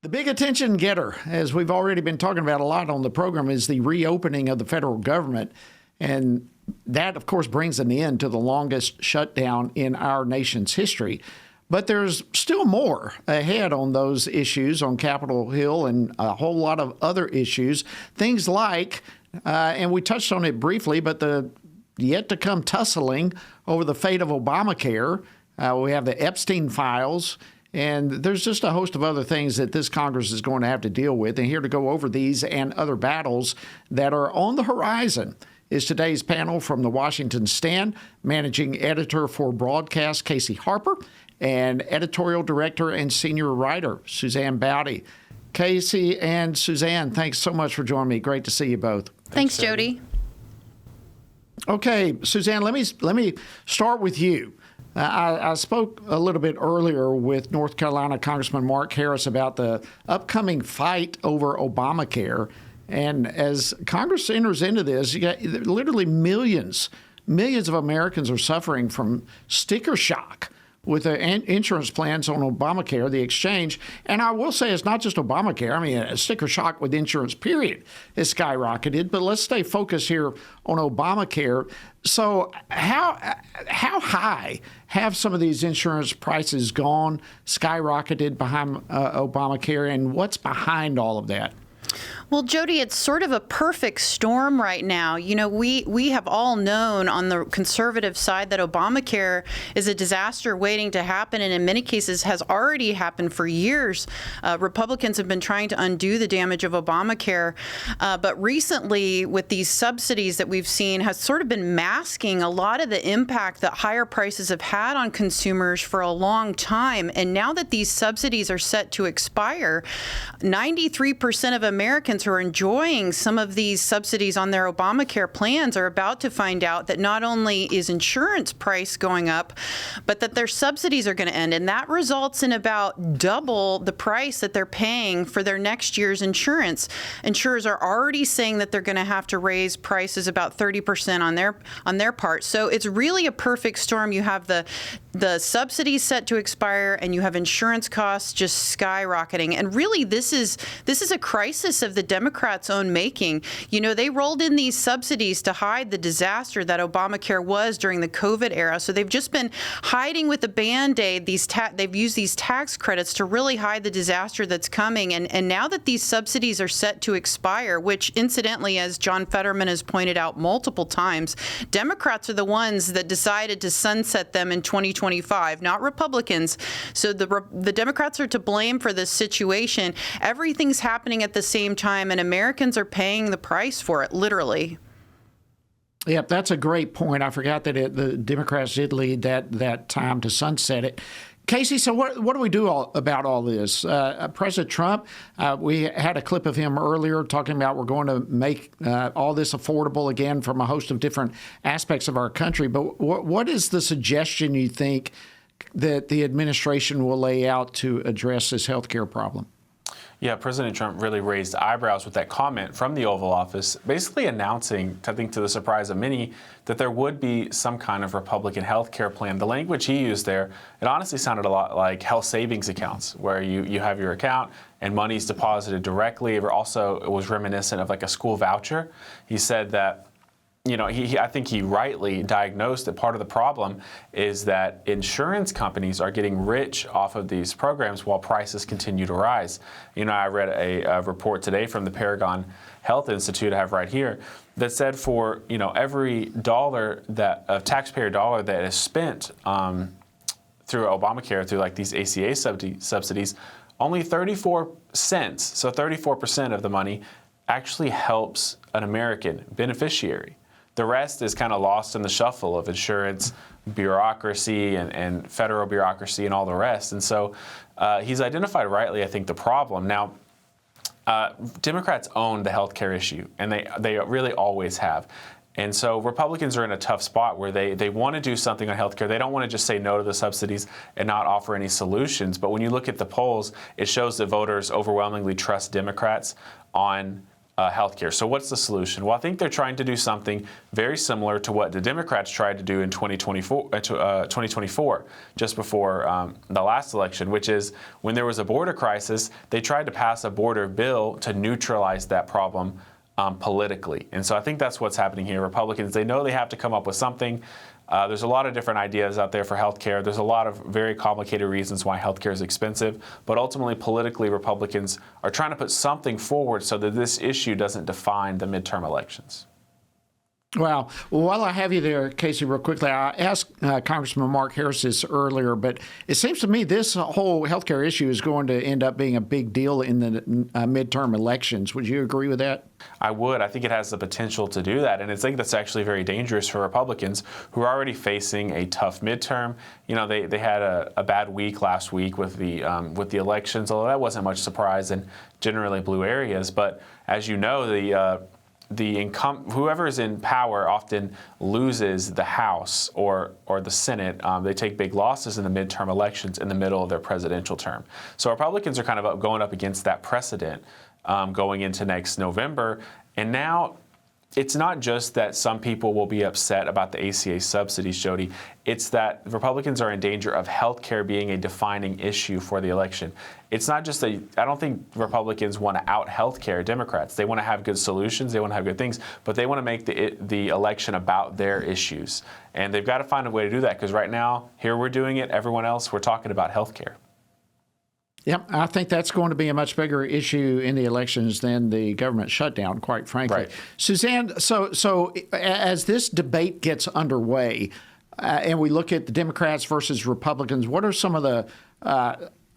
The big attention getter, as we've already been talking about a lot on the program, is the reopening of the federal government. And that, of course, brings an end to the longest shutdown in our nation's history. But there's still more ahead on those issues on Capitol Hill and a whole lot of other issues. Things like, and we touched on it briefly, but the yet to come tussling over the fate of Obamacare. We have the Epstein files. And there's just a host of other things that this Congress is going to have to deal with. And here to go over these and other battles that are on the horizon is today's panel from the Washington Stand, managing editor for Broadcast, Casey Harper, and editorial director and senior writer, Suzanne Bowdey. Casey and Suzanne, thanks so much for joining me. Great to see you both. Thanks, Jody. Okay, Suzanne, let me start with you. I spoke a little bit earlier with North Carolina Congressman Mark Harris about the upcoming fight over Obamacare. And as Congress enters into this, you got literally millions of Americans are suffering from sticker shock with the insurance plans on Obamacare, the exchange. And I will say it's not just Obamacare. I mean, a sticker shock with insurance, period, is skyrocketed. But let's stay focused here on Obamacare. So how high have some of these insurance prices gone, skyrocketed behind Obamacare, and what's behind all of that? Well, Jody, it's sort of a perfect storm right now. You know, we have all known on the conservative side that Obamacare is a disaster waiting to happen, and in many cases has already happened for years. Republicans have been trying to undo the damage of Obamacare, but recently with these subsidies that we've seen has sort of been masking a lot of the impact that higher prices have had on consumers for a long time. And now that these subsidies are set to expire, 93% of Americans who are enjoying some of these subsidies on their Obamacare plans are about to find out that not only is insurance price going up, but that their subsidies are going to end. And that results in about double the price that they're paying for their next year's insurance. Insurers are already saying that they're going to have to raise prices about 30% on their part. So it's really a perfect storm. You have the subsidies set to expire, and you have insurance costs just skyrocketing. And really, this is a crisis of the Democrats' own making. You know, they rolled in these subsidies to hide the disaster that Obamacare was during the COVID era. So they've just been hiding with a Band-Aid. They've used these tax credits to really hide the disaster that's coming. And now that these subsidies are set to expire, which incidentally, as John Fetterman has pointed out multiple times, Democrats are the ones that decided to sunset them in 2025, not Republicans. So the Democrats are to blame for this situation. Everything's happening at the same time, and Americans are paying the price for it, literally. Yep, that's a great point. I forgot that the Democrats did lead that time to sunset it. Casey, so what do we do about all this? President Trump, we had a clip of him earlier talking about we're going to make all this affordable again from a host of different aspects of our country. But what is the suggestion you think that the administration will lay out to address this health care problem? Yeah, President Trump really raised eyebrows with that comment from the Oval Office, basically announcing, I think to the surprise of many, that there would be some kind of Republican health care plan. The language he used there, it honestly sounded a lot like health savings accounts, where you have your account and money's deposited directly. It was reminiscent of like a school voucher. He said that, you know, I think he rightly diagnosed that part of the problem is that insurance companies are getting rich off of these programs while prices continue to rise. You know, I read a report today from the Paragon Health Institute I have right here that said for, you know, every taxpayer dollar that is spent through Obamacare, through like these ACA subsidies, only 34 cents, so 34% of the money actually helps an American beneficiary. The rest is kind of lost in the shuffle of insurance bureaucracy and federal bureaucracy and all the rest. And so he's identified rightly, I think, the problem. Now, Democrats own the health care issue, and they really always have. And so Republicans are in a tough spot where they want to do something on health care. They don't want to just say no to the subsidies and not offer any solutions. But when you look at the polls, it shows that voters overwhelmingly trust Democrats on healthcare. So what's the solution? Well, I think they're trying to do something very similar to what the Democrats tried to do in 2024, just before the last election, which is when there was a border crisis, they tried to pass a border bill to neutralize that problem politically. And so I think that's what's happening here. Republicans, they know they have to come up with something. There's a lot of different ideas out there for healthcare. There's a lot of very complicated reasons why healthcare is expensive, but ultimately, politically, Republicans are trying to put something forward so that this issue doesn't define the midterm elections. Well, while I have you there, Casey, real quickly, I asked Congressman Mark Harris this earlier, but it seems to me this whole healthcare issue is going to end up being a big deal in the midterm elections. Would you agree with that? I would. I think it has the potential to do that, and I think that's actually very dangerous for Republicans who are already facing a tough midterm. You know, they had a bad week last week with the elections, although that wasn't much surprise in generally blue areas. But as you know, whoever is in power often loses the House or the Senate. They take big losses in the midterm elections in the middle of their presidential term. So Republicans are kind of going up against that precedent going into next November. And now it's not just that some people will be upset about the ACA subsidies, Jody. It's that Republicans are in danger of health care being a defining issue for the election. It's not just that I don't think Republicans want to out health care Democrats. They want to have good solutions. They want to have good things, but they want to make the election about their issues. And they've got to find a way to do that because right now, here we're doing it. Everyone else, we're talking about health care. Yep, I think that's going to be a much bigger issue in the elections than the government shutdown, quite frankly. Right. Suzanne, so as this debate gets underway, and we look at the Democrats versus Republicans, what are some of the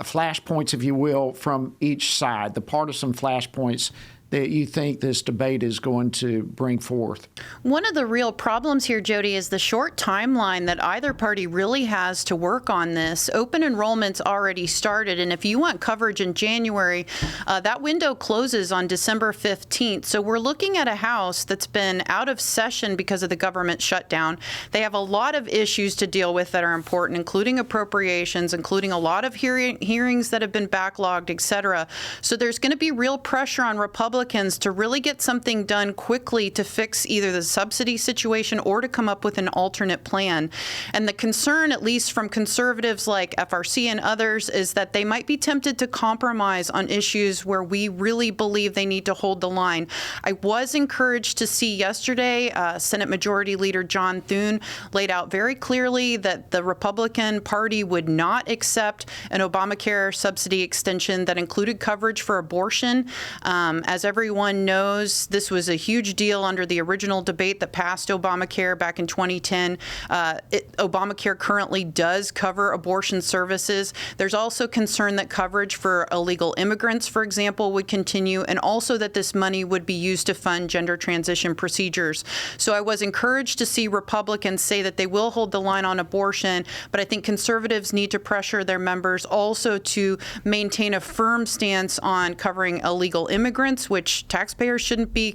flashpoints, if you will, from each side, the partisan flashpoints that you think this debate is going to bring forth? One of the real problems here, Jody, is the short timeline that either party really has to work on this. Open enrollment's already started, and if you want coverage in January, that window closes on December 15th. So we're looking at a House that's been out of session because of the government shutdown. They have a lot of issues to deal with that are important, including appropriations, including a lot of hearings that have been backlogged, et cetera. So there's going to be real pressure on Republicans to really get something done quickly to fix either the subsidy situation or to come up with an alternate plan. And the concern, at least from conservatives like FRC and others, is that they might be tempted to compromise on issues where we really believe they need to hold the line. I was encouraged to see yesterday Senate Majority Leader John Thune laid out very clearly that the Republican Party would not accept an Obamacare subsidy extension that included coverage for abortion. As everyone knows, this was a huge deal under the original debate that passed Obamacare back in 2010. Obamacare currently does cover abortion services. There's also concern that coverage for illegal immigrants, for example, would continue, and also that this money would be used to fund gender transition procedures. So I was encouraged to see Republicans say that they will hold the line on abortion, but I think conservatives need to pressure their members also to maintain a firm stance on covering illegal immigrants, which taxpayers shouldn't be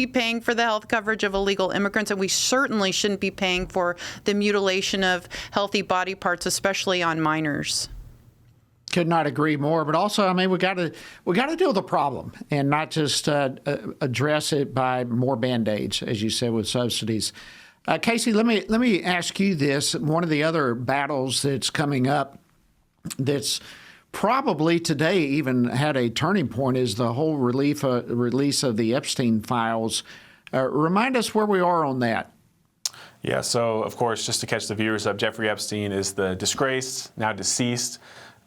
paying for the health coverage of illegal immigrants, and we certainly shouldn't be paying for the mutilation of healthy body parts, especially on minors. Could not agree more. But also, I mean, we got to deal with the problem and not just address it by more Band-Aids, as you said, with subsidies. Casey, let me ask you this. One of the other battles that's coming up that's probably today even had a turning point is the whole release of the Epstein files. Remind us where we are on that. Yeah, so of course, just to catch the viewers up, Jeffrey Epstein is the disgraced, now deceased,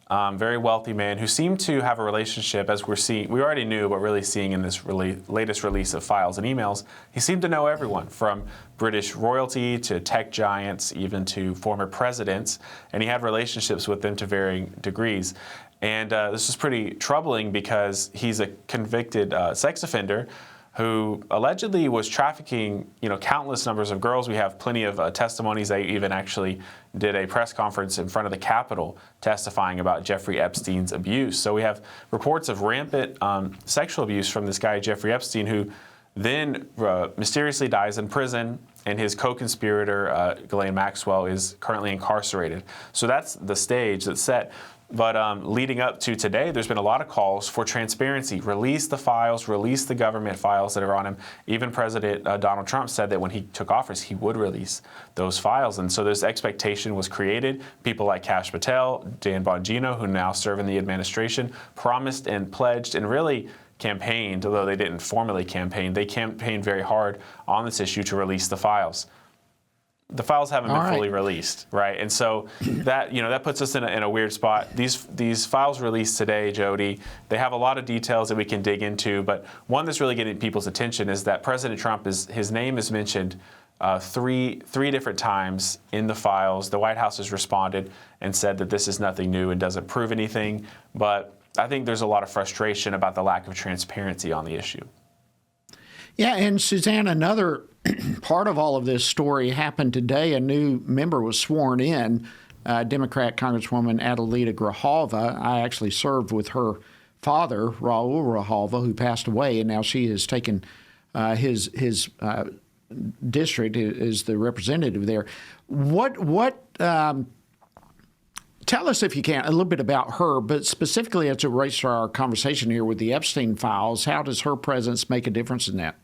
very wealthy man who seemed to have a relationship, as we already knew, but really seeing in this latest release of files and emails, he seemed to know everyone from British royalty to tech giants, even to former presidents, and he had relationships with them to varying degrees. And this is pretty troubling because he's a convicted sex offender who allegedly was trafficking, countless numbers of girls. We have plenty of testimonies. They even actually did a press conference in front of the Capitol testifying about Jeffrey Epstein's abuse. So we have reports of rampant sexual abuse from this guy, Jeffrey Epstein, who then mysteriously dies in prison, and his co-conspirator, Ghislaine Maxwell, is currently incarcerated. So that's the stage that's set. But leading up to today, there's been a lot of calls for transparency. Release the files, release the government files that are on him. Even President Donald Trump said that when he took office, he would release those files. And so this expectation was created. People like Kash Patel, Dan Bongino, who now serve in the administration, promised and pledged and really campaigned, although they didn't formally campaign, they campaigned very hard on this issue to release the files. The files haven't been fully released, right? And so that that puts us in a weird spot. These files released today, Jody, they have a lot of details that we can dig into, but one that's really getting people's attention is that President Trump his name is mentioned three different times in the files. The White House has responded and said that this is nothing new and doesn't prove anything, but I think there's a lot of frustration about the lack of transparency on the issue. Yeah, and Suzanne, another part of all of this story happened today. A new member was sworn in, Democrat Congresswoman Adelita Grijalva. I actually served with her father, Raul Grijalva, who passed away, and now she has taken his district as the representative there. Tell us, if you can, a little bit about her, but specifically as it relates to our conversation here with the Epstein files. How does her presence make a difference in that?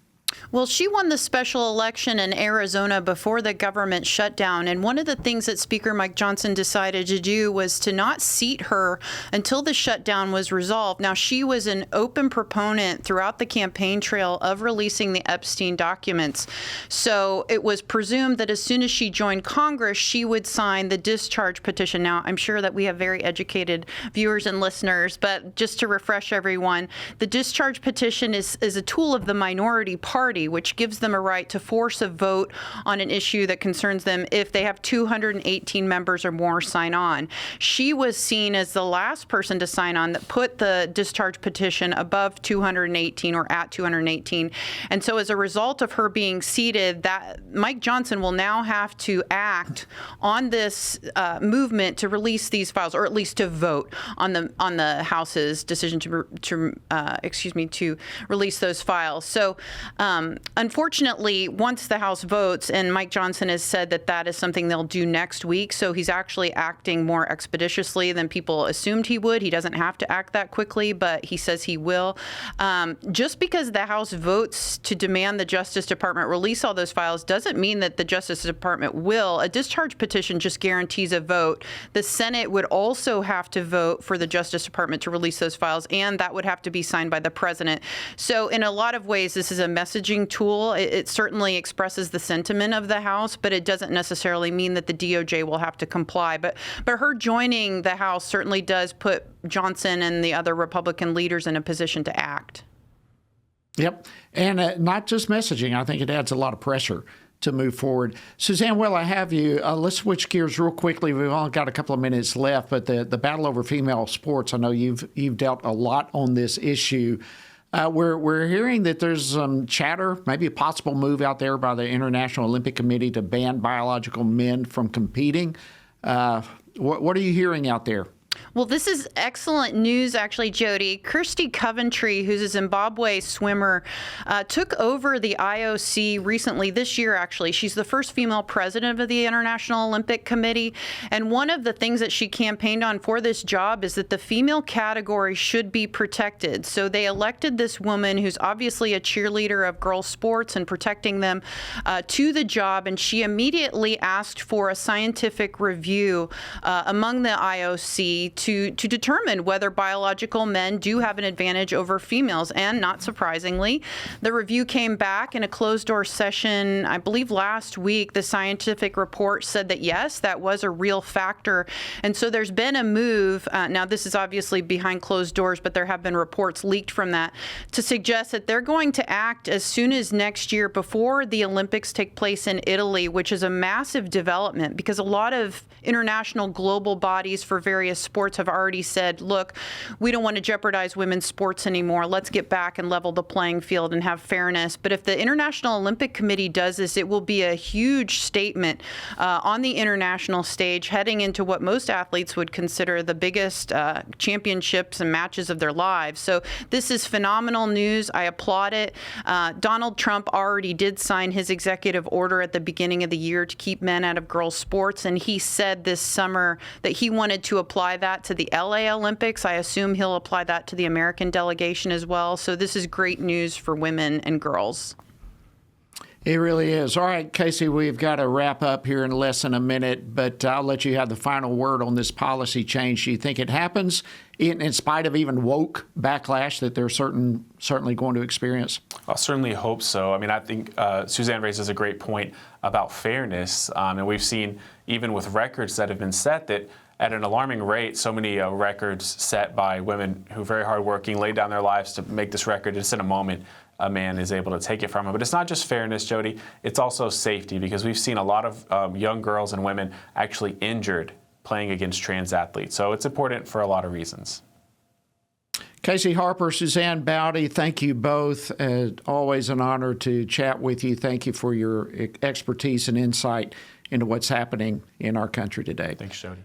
Well, she won the special election in Arizona before the government shutdown. And one of the things that Speaker Mike Johnson decided to do was to not seat her until the shutdown was resolved. Now, she was an open proponent throughout the campaign trail of releasing the Epstein documents. So it was presumed that as soon as she joined Congress, she would sign the discharge petition. Now, I'm sure that we have very educated viewers and listeners, but just to refresh everyone, the discharge petition is a tool of the minority party, which gives them a right to force a vote on an issue that concerns them if they have 218 members or more sign on. She was seen as the last person to sign on that put the discharge petition above 218 or at 218. And so as a result of her being seated, that Mike Johnson will now have to act on this movement to release these files, or at least to vote on the House's decision to release those files. So unfortunately, once the House votes, and Mike Johnson has said that is something they'll do next week, so he's actually acting more expeditiously than people assumed he would. He doesn't have to act that quickly, but he says he will. Just because the House votes to demand the Justice Department release all those files doesn't mean that the Justice Department will. A discharge petition just guarantees a vote. The Senate would also have to vote for the Justice Department to release those files, and that would have to be signed by the president. So in a lot of ways, this is a messaging tool. It certainly expresses the sentiment of the House, but it doesn't necessarily mean that the DOJ will have to comply. But her joining the House certainly does put Johnson and the other Republican leaders in a position to act. Yep. And not just messaging. I think it adds a lot of pressure to move forward. Suzanne, while I have you, let's switch gears real quickly. We've only got a couple of minutes left, but the battle over female sports, I know you've dealt a lot on this issue. We're hearing that there's some chatter, maybe a possible move out there by the International Olympic Committee to ban biological men from competing. What are you hearing out there? Well, this is excellent news, actually, Jody. Kirsty Coventry, who's a Zimbabwe swimmer, took over the IOC recently, this year, actually. She's the first female president of the International Olympic Committee. And one of the things that she campaigned on for this job is that the female category should be protected. So they elected this woman, who's obviously a cheerleader of girls' sports and protecting them, to the job. And she immediately asked for a scientific review among the IOC to determine whether biological men do have an advantage over females. And not surprisingly, the review came back in a closed-door session, I believe last week. The scientific report said that, yes, that was a real factor. And so there's been a move. Now, this is obviously behind closed doors, but there have been reports leaked from that to suggest that they're going to act as soon as next year, before the Olympics take place in Italy, which is a massive development because a lot of international global bodies for various sports have already said, look, we don't want to jeopardize women's sports anymore. Let's get back and level the playing field and have fairness. But if the International Olympic Committee does this, it will be a huge statement on the international stage heading into what most athletes would consider the biggest championships and matches of their lives. So this is phenomenal news. I applaud it. Donald Trump already did sign his executive order at the beginning of the year to keep men out of girls' sports. And he said this summer that he wanted to apply that that to the LA Olympics. I assume he'll apply that to the American delegation as well. So this is great news for women and girls. It really is. All right, Casey, we've got to wrap up here in less than a minute, but I'll let you have the final word on this policy change. Do you think it happens in spite of even woke backlash that they're certainly going to experience? I certainly hope so. I mean, I think Suzanne raises a great point about fairness, and we've seen even with records that have been set that at an alarming rate, so many records set by women who are very hardworking, laid down their lives to make this record. Just in a moment, a man is able to take it from him. But it's not just fairness, Jody. It's also safety, because we've seen a lot of young girls and women actually injured playing against trans athletes. So it's important for a lot of reasons. Casey Harper, Suzanne Bowdey, thank you both. Always an honor to chat with you. Thank you for your expertise and insight into what's happening in our country today. Thanks, Jody.